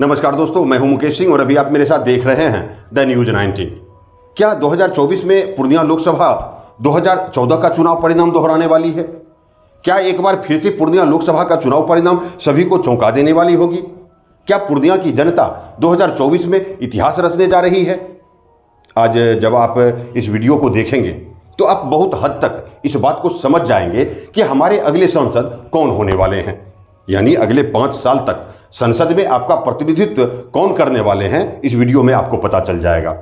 नमस्कार दोस्तों, मैं हूं मुकेश सिंह और अभी आप मेरे साथ देख रहे हैं द न्यूज 19। क्या 2024 में पूर्णिया लोकसभा 2014 का चुनाव परिणाम दोहराने वाली है? क्या एक बार फिर से पूर्णिया लोकसभा का चुनाव परिणाम सभी को चौंका देने वाली होगी? क्या पूर्णिया की जनता 2024 में इतिहास रचने जा रही है? आज जब आप इस वीडियो को देखेंगे तो आप बहुत हद तक इस बात को समझ जाएंगे कि हमारे अगले सांसद कौन होने वाले हैं। यानी अगले 5 साल तक संसद में आपका प्रतिनिधित्व कौन करने वाले हैं, इस वीडियो में आपको पता चल जाएगा।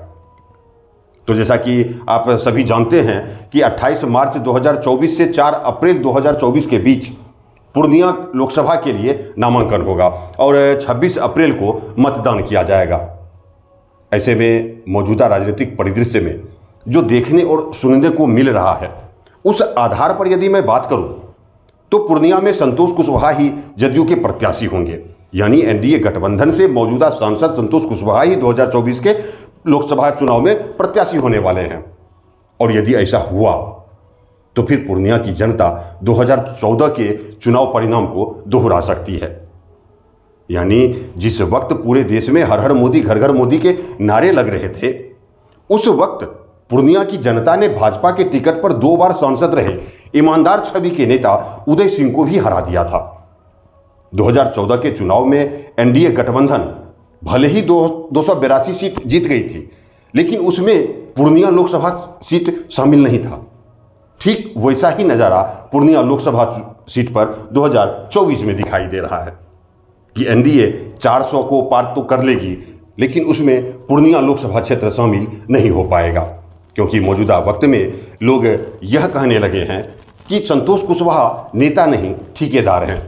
तो जैसा कि आप सभी जानते हैं कि 28 मार्च 2024 से 4 अप्रैल 2024 के बीच पूर्णिया लोकसभा के लिए नामांकन होगा और 26 अप्रैल को मतदान किया जाएगा। ऐसे में मौजूदा राजनीतिक परिदृश्य में जो देखने और सुनने को मिल रहा है, उस आधार पर यदि मैं बात करूं तो पूर्णिया में संतोष कुशवाहा ही जदयू के प्रत्याशी होंगे। यानी एनडीए गठबंधन से मौजूदा सांसद संतोष कुशवाहा ही 2024 के लोकसभा चुनाव में प्रत्याशी होने वाले हैं। और यदि ऐसा हुआ तो फिर पूर्णिया की जनता 2014 के चुनाव परिणाम को दोहरा सकती है। यानी जिस वक्त पूरे देश में हर हर मोदी घर घर मोदी के नारे लग रहे थे, उस वक्त पूर्णिया की जनता ने भाजपा के टिकट पर 2 बार सांसद रहे ईमानदार छवि के नेता उदय सिंह को भी हरा दिया था। 2014 के चुनाव में एनडीए गठबंधन भले ही 282 सीट जीत गई थी, लेकिन उसमें पूर्णिया लोकसभा सीट शामिल नहीं था। ठीक वैसा ही नज़ारा पूर्णिया लोकसभा सीट पर 2024 में दिखाई दे रहा है कि एनडीए 400 को पार तो कर लेगी, लेकिन उसमें पूर्णिया लोकसभा क्षेत्र शामिल नहीं हो पाएगा, क्योंकि मौजूदा वक्त में लोग यह कहने लगे हैं कि संतोष कुशवाहा नेता नहीं ठेकेदार हैं।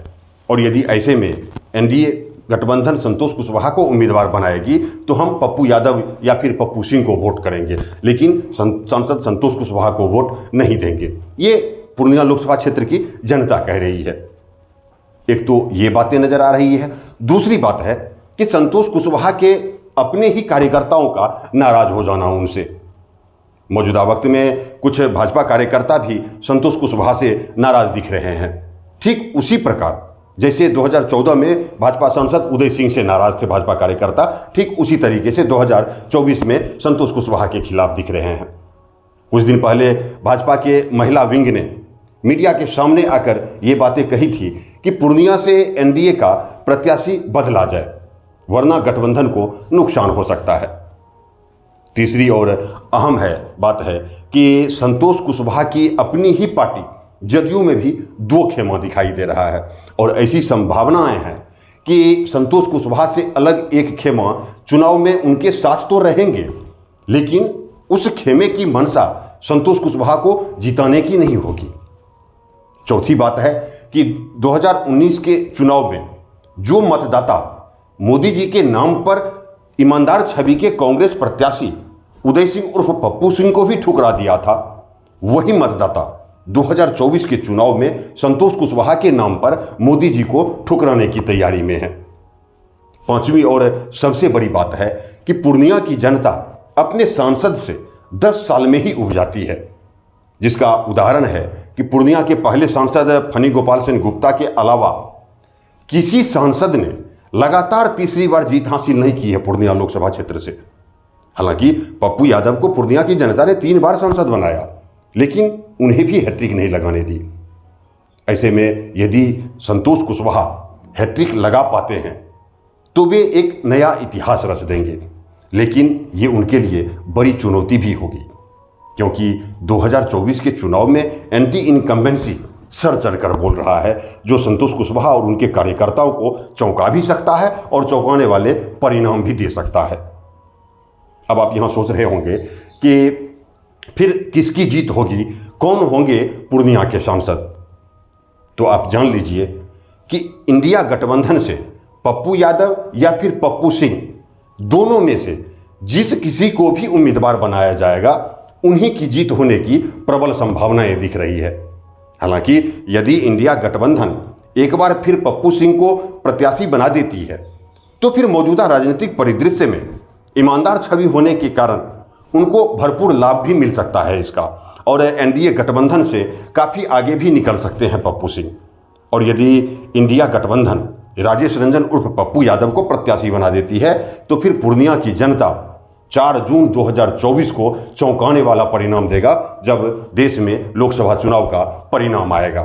और यदि ऐसे में एनडीए गठबंधन संतोष कुशवाहा को उम्मीदवार बनाएगी तो हम पप्पू यादव या फिर पप्पू सिंह को वोट करेंगे, लेकिन सांसद संतोष कुशवाहा को वोट नहीं देंगे। ये पूर्णिया लोकसभा क्षेत्र की जनता कह रही है। एक तो ये बातें नजर आ रही है, दूसरी बात है कि संतोष कुशवाहा के अपने ही कार्यकर्ताओं का नाराज हो जाना उनसे। मौजूदा वक्त में कुछ भाजपा कार्यकर्ता भी संतोष कुशवाहा से नाराज दिख रहे हैं। ठीक उसी प्रकार जैसे 2014 में भाजपा सांसद उदय सिंह से नाराज थे भाजपा कार्यकर्ता, ठीक उसी तरीके से 2024 में संतोष कुशवाहा के खिलाफ दिख रहे हैं। कुछ दिन पहले भाजपा के महिला विंग ने मीडिया के सामने आकर ये बातें कही थी कि पूर्णिया से एनडीए का प्रत्याशी बदला जाए, वरना गठबंधन को नुकसान हो सकता है। तीसरी और अहम बात है कि संतोष कुशवाहा की अपनी ही पार्टी जदयू में भी 2 खेमा दिखाई दे रहा है और ऐसी संभावनाएं हैं कि संतोष कुशवाहा से अलग एक खेमा चुनाव में उनके साथ तो रहेंगे, लेकिन उस खेमे की मंशा संतोष कुशवाहा को जिताने की नहीं होगी। चौथी बात है कि 2019 के चुनाव में जो मतदाता मोदी जी के नाम पर ईमानदार छवि के कांग्रेस प्रत्याशी उदय सिंह उर्फ पप्पू सिंह को भी ठुकरा दिया था, वही मतदाता 2024 के चुनाव में संतोष कुशवाहा के नाम पर मोदी जी को ठुकराने की तैयारी में है। पांचवी और सबसे बड़ी बात है कि पूर्णिया की जनता अपने सांसद से 10 साल में ही उब जाती है, जिसका उदाहरण है कि पूर्णिया के पहले सांसद फनी गोपाल सिंह गुप्ता के अलावा किसी सांसद ने लगातार तीसरी बार जीत हासिल नहीं की है पूर्णिया लोकसभा क्षेत्र से। हालांकि पप्पू यादव को पूर्णिया की जनता ने 3 बार सांसद बनाया, लेकिन उन्हें भी हैट्रिक नहीं लगाने दी। ऐसे में यदि संतोष कुशवाहा हैट्रिक लगा पाते हैं तो वे एक नया इतिहास रच देंगे, लेकिन ये उनके लिए बड़ी चुनौती भी होगी, क्योंकि 2024 के चुनाव में एंटी इनकम्बेंसी सर चढ़कर बोल रहा है, जो संतोष कुशवाहा और उनके कार्यकर्ताओं को चौंका भी सकता है और चौंकाने वाले परिणाम भी दे सकता है। अब आप यहां सोच रहे होंगे कि फिर किसकी जीत होगी, कौन होंगे पूर्णिया के सांसद? तो आप जान लीजिए कि इंडिया गठबंधन से पप्पू यादव या फिर पप्पू सिंह, दोनों में से जिस किसी को भी उम्मीदवार बनाया जाएगा, उन्हीं की जीत होने की प्रबल संभावनाएं दिख रही है। हालांकि यदि इंडिया गठबंधन एक बार फिर पप्पू सिंह को प्रत्याशी बना देती है तो फिर मौजूदा राजनीतिक परिदृश्य में ईमानदार छवि होने के कारण उनको भरपूर लाभ भी मिल सकता है इसका, और एनडीए गठबंधन से काफ़ी आगे भी निकल सकते हैं पप्पू सिंह। और यदि इंडिया गठबंधन राजेश रंजन उर्फ पप्पू यादव को प्रत्याशी बना देती है, तो फिर पूर्णिया की जनता 4 जून 2024 को चौंकाने वाला परिणाम देगा जब देश में लोकसभा चुनाव का परिणाम आएगा।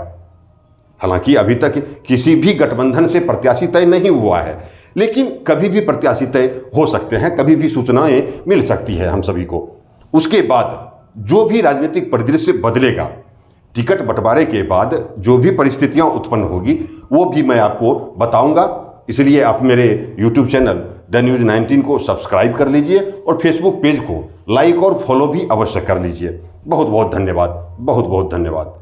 हालांकि अभी तक किसी भी गठबंधन से प्रत्याशी तय नहीं हुआ है, लेकिन कभी भी प्रत्याशी तय हो सकते हैं, कभी भी सूचनाएं मिल सकती है हम सभी को। उसके बाद जो भी राजनीतिक परिदृश्य बदलेगा, टिकट बंटवारे के बाद जो भी परिस्थितियां उत्पन्न होगी वो भी मैं आपको बताऊंगा। इसलिए आप मेरे YouTube चैनल द न्यूज़ 19 को सब्सक्राइब कर लीजिए और फेसबुक पेज को लाइक और फॉलो भी अवश्य कर लीजिए। बहुत बहुत धन्यवाद, बहुत बहुत धन्यवाद।